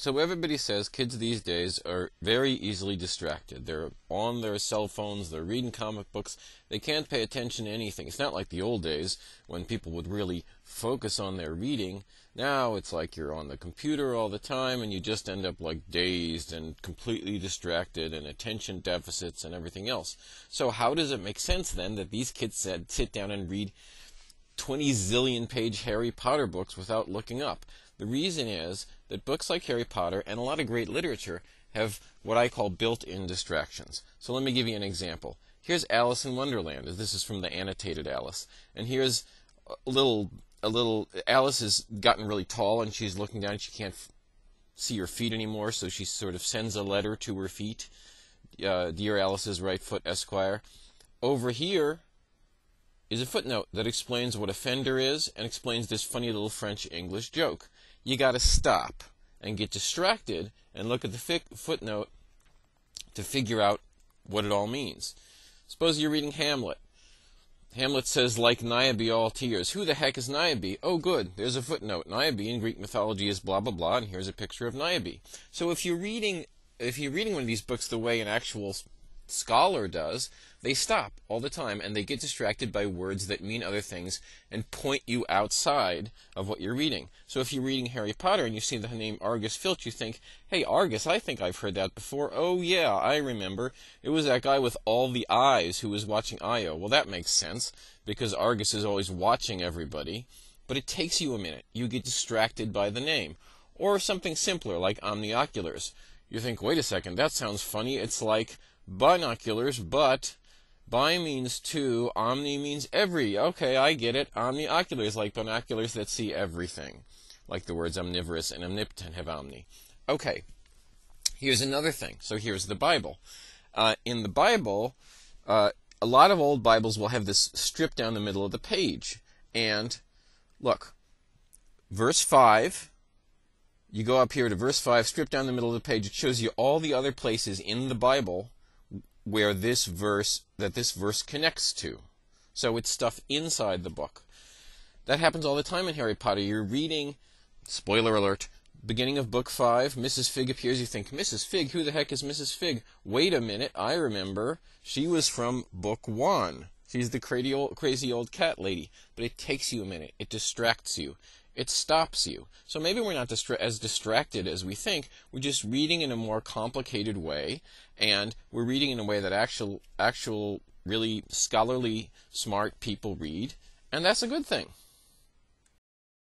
So everybody says kids these days are very easily distracted. They're on their cell phones, they're reading comic books, they can't pay attention to anything. It's not like the old days when people would really focus on their reading. Now it's like you're on the computer all the time and you just end up like dazed and completely distracted and attention deficits and everything else. So how does it make sense then that these kids sit down and read 20 zillion page Harry Potter books without looking up? The reason is that books like Harry Potter and a lot of great literature have what I call built-in distractions. So let me give you an example. Here's Alice in Wonderland. This is from the annotated Alice. And here's a little Alice has gotten really tall and she's looking down and she can't see her feet anymore, so she sort of sends a letter to her feet. Dear Alice's right foot, Esquire. Over here is a footnote that explains what a fender is and explains this funny little French-English joke. You got to stop and get distracted and look at the footnote to figure out what it all means. Suppose you're reading Hamlet. Hamlet says, like Niobe, all tears. Who the heck is Niobe? Oh, good. There's a footnote. Niobe in Greek mythology is blah, blah, blah, and here's a picture of Niobe. So if you're reading one of these books the way an actual scholar does, they stop all the time and they get distracted by words that mean other things and point you outside of what you're reading. So if you're reading Harry Potter and you see the name Argus Filch, you think, hey, Argus, I think I've heard that before. Oh yeah, I remember. It was that guy with all the eyes who was watching Io. Well, that makes sense because Argus is always watching everybody, but it takes you a minute. You get distracted by the name. Or something simpler like omnioculars. You think, wait a second, that sounds funny. It's like binoculars, but bi means two, omni means every. Okay, I get it. Omnioculars, like binoculars that see everything. Like the words omnivorous and omnipotent have omni. Okay, here's another thing. So here's the Bible. In the Bible, a lot of old Bibles will have this strip down the middle of the page. And look, verse 5, you go up here to verse 5, strip down the middle of the page. It shows you all the other places in the Bible where this verse connects to. So it's stuff inside the book. That happens all the time in Harry Potter. You're reading, spoiler alert, beginning of book 5, Mrs. Fig appears. You think, Mrs. Fig? Who the heck is Mrs. Fig? Wait a minute, I remember. She was from book 1. She's the crazy old cat lady. But it takes you a minute. It distracts you. It stops you. So maybe we're not as distracted as we think. We're just reading in a more complicated way, and we're reading in a way that actual really scholarly, smart people read, and that's a good thing.